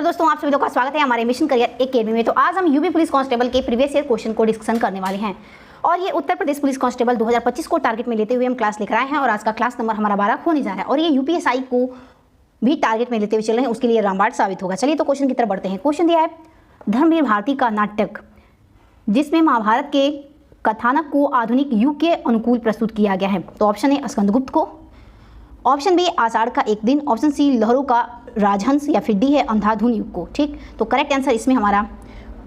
Hello दोस्तों, आप सभी लोगों का स्वागत है हमारे मिशन करियर एकेडमी में। तो आज हम यूपी पुलिस कांस्टेबल के प्रीवियस ईयर क्वेश्चन को डिस्कशन करने वाले हैं और ये उत्तर प्रदेश पुलिस कांस्टेबल 2025 को टारगेट में लेते हुए हम क्लास लेकर आए हैं और आज का क्लास नंबर हमारा 12 होने जा रहा है और ये यूपीएसआई को भी टारगेट में लेते हुए चल रहे हैं, उसके लिए रामबाण साबित होगा। चलिए तो क्वेश्चन की तरफ बढ़ते हैं। क्वेश्चन दिया है धर्मवीर भारती का नाटक जिसमें महाभारत के कथानक को आधुनिक युग के अनुकूल प्रस्तुत किया गया है। तो ऑप्शन ए स्कंदगुप्त को, ऑप्शन बी आषाढ़ का एक दिन, ऑप्शन सी लहरों का राजहंस या फिर डी है अंधाधुन युग को। ठीक, तो करेक्ट आंसर इसमें हमारा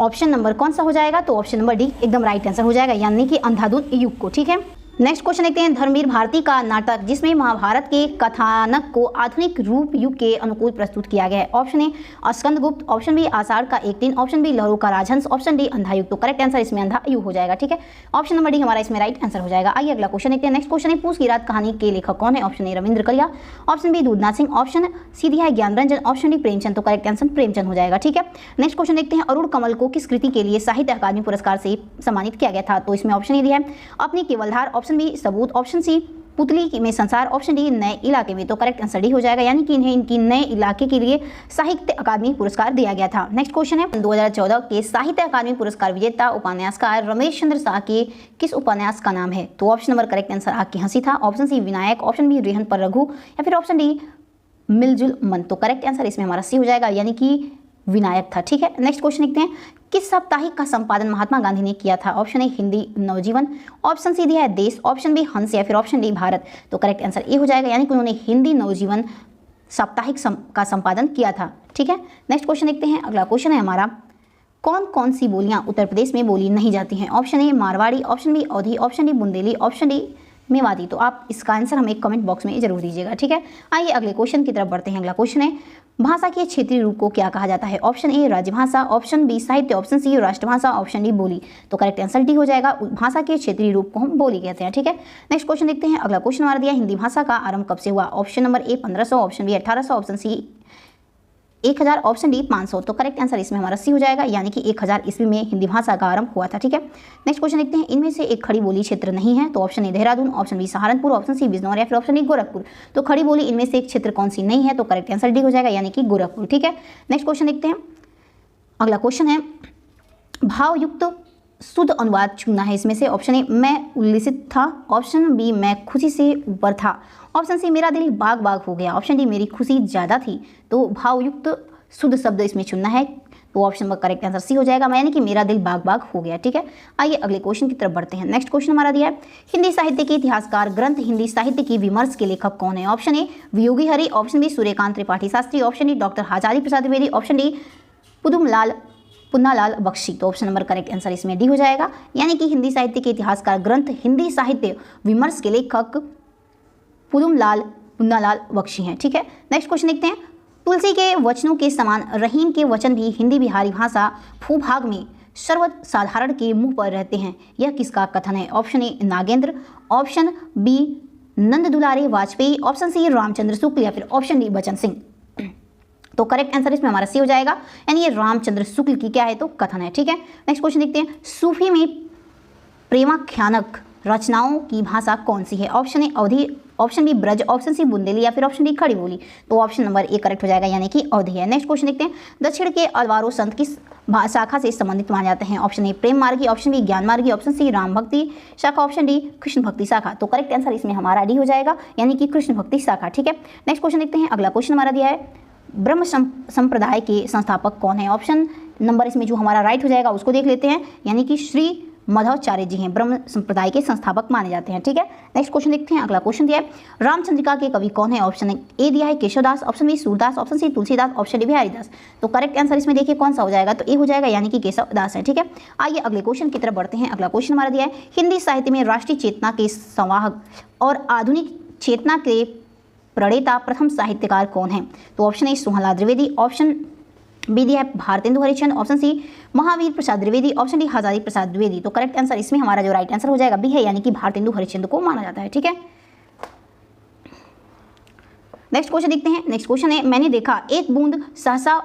ऑप्शन नंबर कौन सा हो जाएगा? तो ऑप्शन नंबर डी एकदम राइट आंसर हो जाएगा, यानी कि अंधाधुन युग को। ठीक है, नेक्स्ट क्वेश्चन देखते हैं। धर्मवीर भारती का नाटक जिसमें महाभारत के कथानक को आधुनिक रूप युग के अनुकूल प्रस्तुत किया गया है। Option A Skandagupta, option B Ashadh ka ek दिन, ऑप्शन बी लहरों का राजहंस, ऑप्शन डी अंधा युग। तो करेक्ट आंसर इसमें अंधा युग हो जाएगा। ठीक है, ऑप्शन नंबर डी हमारा इसमें राइट आंसर हो जाएगा। आइए अगला क्वेश्चन देखते हैं। नेक्स्ट क्वेश्चन है पूस की रात कहानी के लेखक कौन है? Option A Ravindra Kalia, option B Doodhnath Singh, option C दिया है ज्ञानरंजन, ऑप्शन डी प्रेमचंद। तो करेक्ट आंसर प्रेमचंद हो जाएगा। ठीक है, नेक्स्ट क्वेश्चन देखते हैं। अरुण कमल को किस कृति के लिए साहित्य अकादमी पुरस्कार से सम्मानित किया गया था? तो इसमें ऑप्शन ए दिया है अपनी केवलधार, ऑप्शन बी सबूत, ऑप्शन सी पुतली में संसार, ऑप्शन डी नए इलाके में। तो करेक्ट आंसर डी हो जाएगा, यानी कि इन्हें इनकी नए इलाके के लिए साहित्य अकादमी पुरस्कार दिया गया था। नेक्स्ट क्वेश्चन है 2014 के साहित्य अकादमी पुरस्कार विजेता उपन्यासकार रमेश चंद्र शाह के किस उपन्यास का नाम है? तो ऑप्शन नंबर करेक्ट आंसर आग की हंसी था, option C Vinayak, option B Rehan par Raghu या फिर ऑप्शन डी मिलजुल मन। तो करेक्ट आंसर इसमें हमारा सी हो जाएगा, यानी कि विनायक था। ठीक है, नेक्स्ट क्वेश्चन देखते हैं। किस साप्ताहिक का संपादन महात्मा गांधी ने किया था? Option A Hindi Navjivan, option C दिया है देश, ऑप्शन बी हंस या फिर ऑप्शन डी भारत। तो करेक्ट आंसर ए हो जाएगा, यानी कि उन्होंने हिंदी नवजीवन साप्ताहिक का संपादन किया था। ठीक है, नेक्स्ट क्वेश्चन देखते हैं। अगला क्वेश्चन है हमारा कौन कौन सी बोलियां उत्तर प्रदेश में बोली नहीं जाती हैं? Option A Marwari, option B Awadhi, option D Bundeli, option D Mewati. तो आप इसका आंसर हमें कमेंट बॉक्स में जरूर दीजिएगा। ठीक है, आइए अगले क्वेश्चन की तरफ बढ़ते हैं। अगला क्वेश्चन है भाषा के क्षेत्रीय रूप को क्या कहा जाता है? ऑप्शन ए राजभाषा, ऑप्शन बी साहित्य, ऑप्शन सी राष्ट्रभाषा, ऑप्शन डी बोली। तो करेक्ट आंसर डी हो जाएगा, भाषा के क्षेत्रीय रूप को हम बोली कहते हैं। ठीक है, नेक्स्ट क्वेश्चन देखते हैं। अगला क्वेश्चन हमारा दिया हिंदी भाषा का आरंभ कब से हुआ? Option number A 1500, option B 1800, option C 1000, option D 500। तो करेक्ट आंसर इसमें हमारा सी हो जाएगा, यानी कि 1000 ईस्वी में हिंदी भाषा का आरंभ हुआ था। ठीक है, नेक्स्ट क्वेश्चन देखते हैं। इनमें से एक खड़ी बोली क्षेत्र नहीं है? तो option A Dehradun, option B Saharanpur, option C Bijnor या फिर ऑप्शन डी गोरखपुर। तो खड़ी बोली इनमें से एक क्षेत्र कौन सी नहीं है? तो करेक्ट आंसर डी हो जाएगा, यानी कि गोरखपुर। ठीक है, नेक्स्ट क्वेश्चन देखते हैं। अगला क्वेश्चन है भावयुक्त शुद्ध अनुवाद चुनना है इसमें से। ऑप्शन ए मैं उल्लसित था, ऑप्शन बी मैं खुशी से ऊपर था, ऑप्शन सी मेरा दिल बाग बाग हो गया, ऑप्शन डी मेरी खुशी ज़्यादा थी। तो भावयुक्त शुद्ध शब्द इसमें चुनना है, तो ऑप्शन में करेक्ट आंसर सी हो जाएगा, यानी कि मेरा दिल बाग बाग हो गया। ठीक है, आइए अगले क्वेश्चन की तरफ बढ़ते हैं। नेक्स्ट क्वेश्चन हमारा दिया है हिंदी साहित्य के इतिहासकार ग्रंथ हिंदी साहित्य की विमर्श के लेखक कौन है? Option A Viyogi Hari, option B Suryakant Tripathi Shastri, option D doctor Hazari Prasad Dwivedi, option D Punnalal Bakshi. तो ऑप्शन नंबर करेक्ट आंसर इसमें डी हो जाएगा, यानी कि हिंदी साहित्य के इतिहासकार ग्रंथ हिंदी साहित्य विमर्श के लेखक पुन्नालाल बख्शी हैं। ठीक है, नेक्स्ट क्वेश्चन देखते हैं। तुलसी के वचनों के समान रहीम के वचन भी हिंदी बिहारी भाषा भूभाग में सर्वसाधारण के मुंह पर रहते हैं, यह किसका कथन है? Option A Nagendra, option B Nand Dulare Vajpeyi, option C Ramchandra Shukla या फिर ऑप्शन डी बचन सिंह। तो करेक्ट आंसर इसमें हमारा सी हो जाएगा, यानी ये रामचंद्र शुक्ल की क्या है? तो कथन है। ठीक है, नेक्स्ट क्वेश्चन देखते हैं। सूफी में प्रेमाख्यानक रचनाओं की भाषा कौन सी है? Option A Awadhi, option B Braj, option C Bundeli या फिर ऑप्शन डी खड़ी बोली। तो ऑप्शन नंबर ए करेक्ट हो जाएगा, यानी कि अवधी है। नेक्स्ट क्वेश्चन देखते हैं। दक्षिण के अलवारो संत किस शाखा से संबंधित माने जाते हैं? ऑप्शन ए प्रेम मार्गी, ऑप्शन बी ज्ञान मार्गी, ऑप्शन सी राम भक्ति शाखा, ऑप्शन डी कृष्ण भक्ति शाखा। तो करेक्ट आंसर इसमें हमारा डी हो जाएगा, यानी कि कृष्ण भक्ति शाखा। ठीक है, नेक्स्ट क्वेश्चन देखते हैं। अगला क्वेश्चन हमारा दिया है ब्रह्म संप्रदाय के संस्थापक कौन है? ऑप्शन नंबर इसमें जो हमारा राइट हो जाएगा उसको देख लेते हैं, यानी कि श्री माधवाचार्य जी हैं, ब्रह्म संप्रदाय के संस्थापक माने जाते हैं। ठीक है, नेक्स्ट क्वेश्चन देखते हैं। अगला क्वेश्चन दिया है रामचंद्रिका के कवि कौन है? ऑप्शन ए दिया है Keshavdas, option B Surdas, option C Tulsidas, option D Biharidas. तो करेक्ट आंसर इसमें देखिए कौन सा हो जाएगा? तो ए हो जाएगा, यानी कि केशवदास है। ठीक है, आइए अगले क्वेश्चन की तरफ बढ़ते हैं। अगला क्वेश्चन हमारा दिया है हिंदी साहित्य में राष्ट्रीय चेतना के संवाहक और आधुनिक चेतना के प्रणेता प्रथम साहित्यकार कौन है? तो option A Suhalnath Dwivedi, option B दिया है Bharatendu Harishchandra, option C Mahavir Prasad Dwivedi, option D Hazari Prasad Dwivedi. तो करेक्ट आंसर इसमें हमारा जो राइट आंसर हो जाएगा बी है, यानी कि भारतेंदु हरिश्चंद्र को माना जाता है। ठीक है, नेक्स्ट क्वेश्चन देखते हैं। नेक्स्ट क्वेश्चन है मैंने देखा एक बूंद सहसा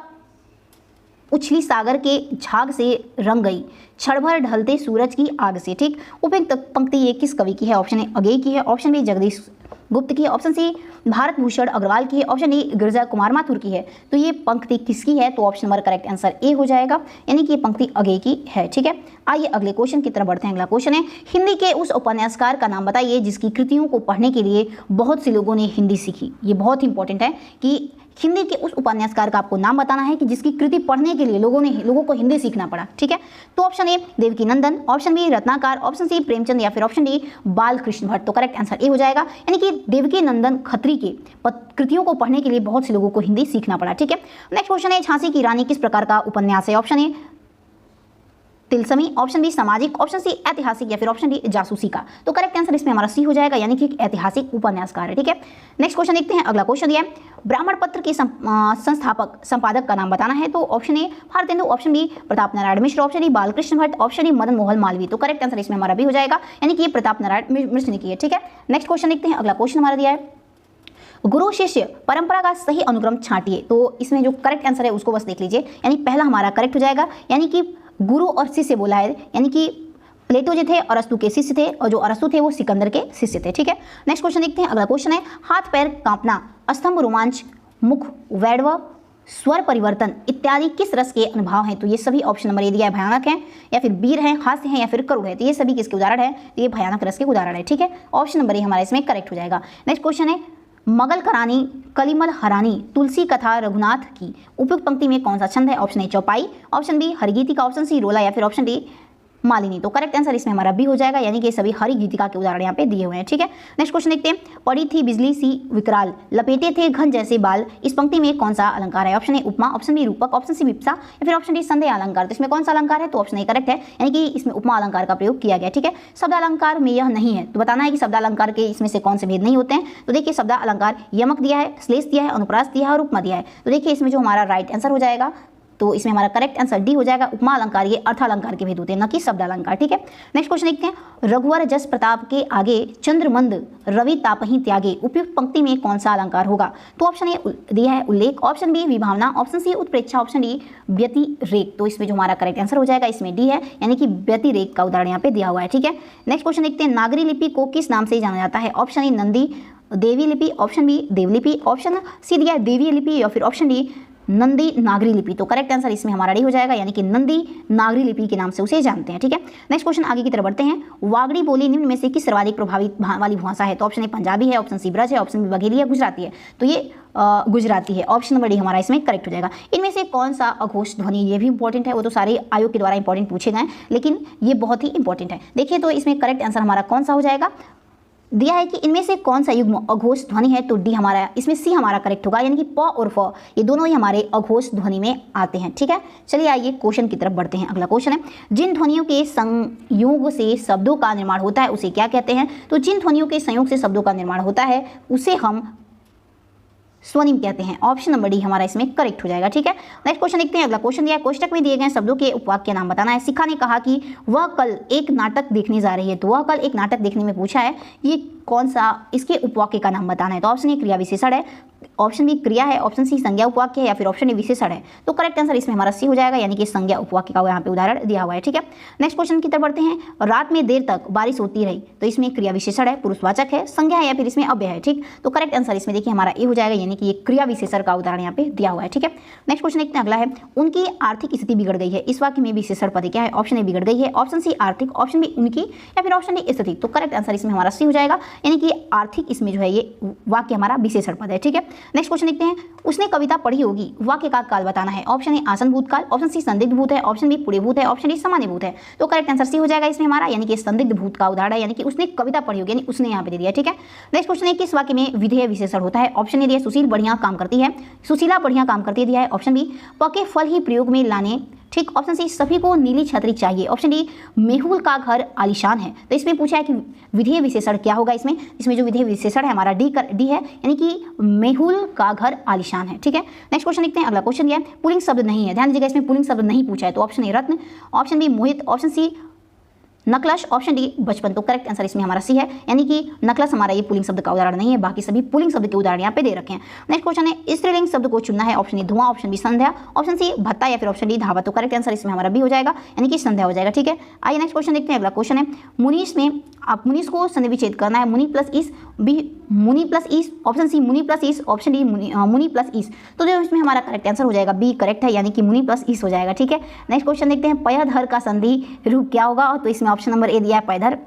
उछली सागर के झाग से रंग गई क्षण भर ढलते सूरज की आग से। ठीक, उपयुक्त पंक्ति ये किस कवि की है? ऑप्शन ए अगेय की है, ऑप्शन बी जगदीश गुप्त की है, ऑप्शन सी भारत भूषण अग्रवाल की है, ऑप्शन डी गिरजा कुमार माथुर की है। तो ये पंक्ति किसकी है, तो option number correct answer A हो जाएगा, यानी कि ये पंक्ति अगे की है। ठीक है, आइए अगले क्वेश्चन की तरफ बढ़ते हैं। अगला क्वेश्चन है, हिंदी के उस उपन्यासकार का नाम बताइए जिसकी कृतियों को पढ़ने के लिए बहुत से लोगों ने हिंदी सीखी। ये बहुत इंपॉर्टेंट है कि हिंदी के उस उपन्यासकार का आपको नाम बताना है कि जिसकी कृति पढ़ने के लिए लोगों को हिंदी सीखना पड़ा। ठीक है, तो option A Devaki Nandan, option B Ratnakar, option C Premchand या फिर ऑप्शन डी बालकृष्ण भट्ट। तो करेक्ट आंसर ए हो जाएगा, यानी कि देवकी नंदन खत्री के कृतियों को पढ़ने के लिए बहुत से लोगों को हिंदी सीखना पड़ा। ठीक है, नेक्स्ट क्वेश्चन है, झांसी की रानी किस प्रकार का उपन्यास है। ऑप्शन ए तिलस्मी, ऑप्शन बी सामाजिक, ऑप्शन सी ऐतिहासिक या फिर ऑप्शन डी जासूसी का। तो करेक्ट आंसर इसमें हमारा सी हो जाएगा, यानी कि ऐतिहासिक उपन्यासकार है। ठीक है, नेक्स्ट क्वेश्चन देखते हैं। अगला क्वेश्चन दिया है, ब्राह्मण पत्र के संस्थापक संपादक का नाम बताना है। तो option A Bharatendu, option B Pratap Narayan Mishra, option D Balkrishna Bhatt, option D Madan Mohan Malviya. तो करेक्ट आंसर इसमें हमारा भी हो जाएगा, यानी कि ये प्रताप नारायण मिश्र ने की है। ठीक है, नेक्स्ट क्वेश्चन देखते हैं। अगला क्वेश्चन हमारा दिया है, गुरु शिष्य परंपरा का सही अनुक्रम छांटिए। तो इसमें जो करेक्ट आंसर है उसको बस देख लीजिए, यानी पहला हमारा करेक्ट हो जाएगा, यानी कि गुरु और शिष्य बोला है, यानी कि प्लेटो जो थे अरस्तु के शिष्य थे और जो अरस्तु थे वो सिकंदर के शिष्य थे। ठीक है, नेक्स्ट क्वेश्चन देखते हैं। अगला क्वेश्चन है, हाथ पैर कांपना, स्तंभ रोमांच, मुख वैड़व, स्वर परिवर्तन इत्यादि किस रस के अनुभव हैं। तो ये सभी ऑप्शन नंबर ए दिया है, भयानक है या फिर वीर है, हास्य है या फिर करुण है। तो ये सभी किसके उदाहरण है, तो ये भयानक रस के उदाहरण है। ठीक है, ऑप्शन नंबर ए हमारा इसमें करेक्ट हो जाएगा। नेक्स्ट क्वेश्चन है, मगल करानी, कलिमल हरानी, तुलसी कथा रघुनाथ की उपयुक्त पंक्ति में कौन सा छंद है। ऑप्शन ए चौपाई, ऑप्शन बी हरिगीतिका, ऑप्शन सी रोला या फिर ऑप्शन डी मालिनी। तो करेक्ट आंसर इसमें हमारा बी हो जाएगा, यानी कि सभी हरिगीतिका के उदाहरण यहाँ पे दिए हुए हैं। ठीक है, नेक्स्ट क्वेश्चन देखते हैं, पड़ी थी बिजली सी विकराल, लपेटे थे घन जैसे बाल, इस पंक्ति में कौन सा अलंकार है। ऑप्शन ए उपमा, ऑप्शन बी रूपक, ऑप्शन सी विप्सा या फिर ऑप्शन डी संदेह अलंकार। तो इसमें कौन सा अलंकार है, तो ऑप्शन ए करेक्ट है, यानी कि इसमें उपमा अलंकार का प्रयोग किया गया। ठीक है, शब्द अलंकार में यह नहीं है, तो बताना है कि शब्द अलंकार के इसमें से कौन से भेद नहीं होते हैं। तो देखिए शब्द अलंकार यमक दिया है, श्लेष दिया है, अनुप्रास दिया है और उपमा दिया है। तो देखिए इसमें जो हमारा राइट आंसर हो जाएगा, तो इसमें हमारा करेक्ट आंसर डी हो जाएगा, उपमा अलंकार ये अर्थालंकार के भेद होते हैं, न कि शब्द अलंकार। ठीक है, नेक्स्ट क्वेश्चन देखते हैं, रघुवर जस प्रताप के आगे चंद्रमंद रवि तापहि त्यागे, उपयुक्त पंक्ति में कौन सा अलंकार होगा। तो ऑप्शन ए दिया है उल्लेख, ऑप्शन बी विभावना, ऑप्शन सी उत्प्रेक्षा, ऑप्शन डी व्यतिरेक। तो इसमें जो हमारा करेक्ट आंसर हो जाएगा इसमें डी है, यानी कि व्यतिरेक का उदाहरण यहाँ पे दिया हुआ है। ठीक है, नेक्स्ट क्वेश्चन देखते हैं, नागरी लिपि को किस नाम से जाना जाता है। ऑप्शन ए नंदी देवी लिपि, ऑप्शन बी देवलिपि, ऑप्शन सी दिया है देवीय लिपि या फिर ऑप्शन डी नंदी नागरी लिपि। तो करेक्ट आंसर इसमें हमारा डी हो जाएगा, यानी कि नंदी नागरी लिपि के नाम से उसे जानते हैं। ठीक है, नेक्स्ट क्वेश्चन आगे की तरफ बढ़ते हैं, वागड़ी बोली निम्न में से किस सर्वाधिक प्रभावित वाली भाषा है। तो ऑप्शन ए पंजाबी है, ऑप्शन सी ब्रज है, ऑप्शन बी बघेली है, गुजराती है। तो ये गुजराती है, ऑप्शन नंबर डी हमारा इसमें करेक्ट हो जाएगा। इनमें से कौन सा अघोष ध्वनि, ये भी इंपॉर्टेंट है, वो तो सारे आयोग के द्वारा इंपॉर्टेंट पूछे गए, लेकिन ये बहुत ही इंपॉर्टेंट है। देखिए तो इसमें करेक्ट आंसर हमारा कौन सा हो जाएगा, दिया है कि इनमें से कौन सा युग्म अघोष ध्वनि है। तो डी हमारा, इसमें सी हमारा करेक्ट होगा, यानी कि प और फ ये दोनों ही हमारे अघोष ध्वनि में आते हैं। ठीक है, चलिए आइए क्वेश्चन की तरफ बढ़ते हैं। अगला क्वेश्चन है, जिन ध्वनियों के संयोग से शब्दों का निर्माण होता है उसे क्या कहते हैं। तो जिन ध्वनियों के संयोग से शब्दों का निर्माण होता है उसे हम स्वनिम कहते हैं। ऑप्शन नंबर डी हमारा इसमें करेक्ट हो जाएगा। ठीक है, नेक्स्ट क्वेश्चन देखते हैं। अगला क्वेश्चन दिया है, कोष्टक में दिए गए शब्दों के उपवाक्य नाम बताना है। शिखा ने कहा कि वह कल एक नाटक देखने जा रही है। तो वह कल एक नाटक देखने में पूछा है, ये कौन सा, इसके उपवाक्य का नाम बताना है। तो ऑप्शन ए क्रिया विशेषण है, ऑप्शन बी क्रिया है, ऑप्शन सी संज्ञा उपवाक्य है या फिर ऑप्शन ए विशेषण है। तो करेक्ट आंसर इसमें हमारा सी हो जाएगा, यानी कि संज्ञा उपवाक्य का यहाँ पे उदाहरण दिया हुआ है। ठीक है, नेक्स्ट क्वेश्चन की तरफ बढ़ते हैं, रात में देर तक बारिश होती रही। तो इसमें क्रिया विशेषण है, पुरुषवाचक है, संज्ञा है या फिर इसमें अव्यय है। ठीक, तो करेक्ट आंसर इसमें देखिए हमारा ए हो जाएगा, यानी कि ये क्रिया विशेषण का उदाहरण यहाँ पे दिया हुआ है। ठीक है, नेक्स्ट क्वेश्चन देखते हैं। अगला है, उनकी आर्थिक स्थिति बिगड़ गई है। इस वाक्य में विशेषण पद क्या है। ऑप्शन ए बिगड़ गई है, ऑप्शन सी आर्थिक, ऑप्शन बी उनकी या फिर ऑप्शन डी स्थिति। तो करेक्ट आंसर इसमें हमारा सी हो जाएगा, यानी कि आर्थिक इसमें जो है ये वाक्य हमारा विशेषण पद है। ठीक है, नेक्स्ट क्वेश्चन देखते हैं, उसने कविता पढ़ी होगी, वाक्य का काल बताना है। ऑप्शन ए आसन भूतकाल, ऑप्शन सी संदिग्ध भूत है, ऑप्शन बी पूरे भूत है, ऑप्शन डी सामान्य भूत है। तो करेक्ट आंसर सी हो जाएगा इसमें हमारा, यानी कि संदिग्ध भूत का उदाहरण है, यानी कि उसने कविता पढ़ी होगी, यानी उसने यहाँ पे दे दिया। ठीक है, नेक्स्ट क्वेश्चन है, किस वाक्य में विधेय विशेषण होता है। ऑप्शन ए दिया सुशील बढ़िया काम करती है, सुशीला बढ़िया काम करती दिया है। ऑप्शन बी पके फल ही प्रयोग में लाने। ठीक, ऑप्शन सी सभी को नीली छतरी चाहिए। ऑप्शन डी मेहुल का घर आलीशान है। तो इसमें पूछा है कि विधेय विशेषण क्या होगा। इसमें जो विधेय विशेषण है हमारा डी है, यानी कि मेहुल का घर आलीशान है। ठीक है, नेक्स्ट क्वेश्चन देखते हैं। अगला क्वेश्चन दिया है, पुल्लिंग शब्द नहीं है। ध्यान दीजिएगा, इसमें पुल्लिंग शब्द नहीं पूछा है। तो ऑप्शन ए रत्न, ऑप्शन बी मोहित, ऑप्शन सी नकलश, ऑप्शन डी बचपन। तो करेक्ट आंसर इसमें हमारा सी है, यानी कि नकलश हमारा ये पुल्लिंग शब्द का उदाहरण नहीं है, बाकी सभी पुल्लिंग शब्द के उदाहरण यहाँ पे दे रखे हैं। नेक्स्ट क्वेश्चन है, स्त्रीलिंग शब्द को चुनना है। ऑप्शन ए धुआं, ऑप्शन बी संध्या, ऑप्शन सी भत्ता या फिर ऑप्शन डी धावा। तो करेक्ट आंसर इसमें हमारा बी हो जाएगा, यानी कि संध्या हो जाएगा। ठीक है, आइए नेक्स्ट क्वेश्चन देखते हैं। अगला क्वेश्चन है, मुनीष में आप मुनीष को संधि विच्छेद करना है। मुनि प्लस इस बी मुनि प्लस ईस, ऑप्शन सी मुनि प्लस ईस, ऑप्शन डी मुनि प्लस ईस। तो जो इसमें हमारा करेक्ट आंसर हो जाएगा बी करेक्ट है, यानी कि मुनि प्लस ईस हो जाएगा। ठीक है, नेक्स्ट क्वेश्चन देखते हैं, पयधर का संधि रूप क्या होगा। तो इसमें ऑप्शन नंबर ए दिया है पयधर,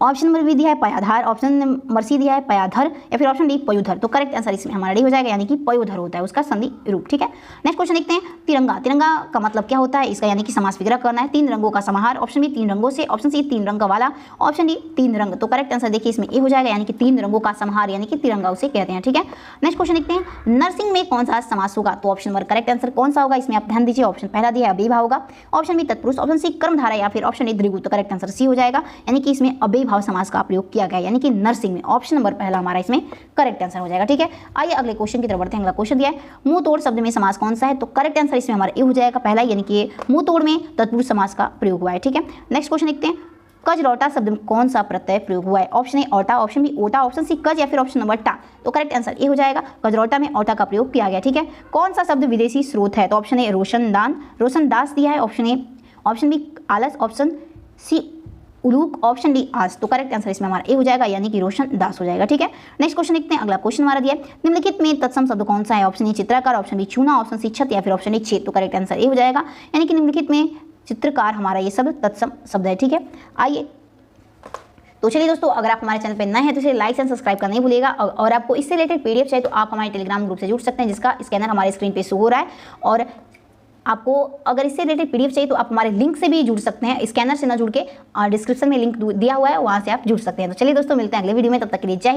ऑप्शन नंबर बी दिया है पयाधार, ऑप्शन नंबर सी दिया है पयाधर, या फिर ऑप्शन डी पयुधर। तो करेक्ट आंसर इसमें हमारा डी हो जाएगा, यानी कि पयुधर होता है उसका संधि रूप। ठीक है, नेक्स्ट क्वेश्चन देखते हैं, तिरंगा। तिरंगा का मतलब क्या होता है, इसका यानी कि समास विग्रह करना है। 3 रंगों का समाहार, ऑप्शन बी 3 रंगों से, ऑप्शन सी 3 रंग वाला, ऑप्शन डी 3 रंग। तो करेक्ट आंसर देखिए इसमें ए हो जाएगा, यानी कि 3 रंगों का समाहार, यानी कि तिरंगा उसे कहते हैं। ठीक है, नेक्स्ट क्वेश्चन देखते हैं, नरसिंह में कौन सा समास होगा। तो ऑप्शन नंबर करेक्ट आंसर कौन सा होगा, इसमें आप ध्यान दीजिए, ऑप्शन पहला दिया है अव्ययीभाव होगा, ऑप्शन बी तत्पुरुष, ऑप्शन सी कर्मधारय, या फिर ऑप्शन डी द्विगु। तो करेक्ट आंसर सी हो जाएगा, यानी कि इसमें अव्ययीभाव समास का प्रयोग किया गया, यानी कि नरसिंह में। ऑप्शन नंबर पहला हमारा इसमें करेक्ट आंसर हो जाएगा। ठीक है, आइए अगले क्वेश्चन की तरफ बढ़ते हैं। अगला क्वेश्चन दिया है, मुंह तोड़ शब्द में समास कौन सा है। तो करेक्ट आंसर इसमें हमारा ए हो जाएगा पहला, यानी कि मुंह तोड़ में तत्पुरुष समास का प्रयोग हुआ है। ठीक है, नेक्स्ट क्वेश्चन देखते हैं, कजरौटा शब्द में कौन सा प्रत्यय प्रयोग हुआ है। ऑप्शन ए ओटा, ऑप्शन बी ओटा, ऑप्शन सी कज, या फिर ऑप्शन नंबर टा। तो करेक्ट आंसर ए हो जाएगा, कजरौटा में ओटा का प्रयोग किया गया। ठीक है, कौन सा शब्द विदेशी स्रोत है। तो ऑप्शन ए रोशनदान, रोशनदास दिया है, ऑप्शन ए, ऑप्शन बी आलस, option C Uluka, option D आज। तो करेक्ट आंसर इसमें हमारा ए हो जाएगा, यानी कि रोशन दास हो जाएगा। ठीक है, नेक्स्ट क्वेश्चन देखते हैं। अगला क्वेश्चन हमारा दिया है, निम्नलिखित में तत्सम शब्द कौन सा है। ऑप्शन ए चित्रकार, ऑप्शन बी चूना, ऑप्शन सी छत, या फिर ऑप्शन डी छेद। तो करेक्ट आंसर ए हो जाएगा, यानी कि निम्नलिखित में चित्रकार हमारा ये शब्द तत्सम शब्द है। ठीक है, आइए तो चलिए दोस्तों, अगर आप हमारे चैनल पर नए हैं तो इसे लाइक एंड सब्सक्राइब करना नहीं भूलिएगा। और आपको इससे रिलेटेड पीडीएफ चाहिए तो आप हमारे टेलीग्राम ग्रुप से जुड़ सकते हैं, जिसका स्कैनर हमारे स्क्रीन पे शो हो रहा है। और आपको अगर इससे रिलेटेड पीडीएफ चाहिए तो आप हमारे लिंक से भी जुड़ सकते हैं, स्कैनर से ना जुड़ के डिस्क्रिप्शन में लिंक दिया हुआ है, वहाँ से आप जुड़ सकते हैं। तो चलिए दोस्तों, मिलते हैं अगले वीडियो में, तब तक के लिए जय हिंद।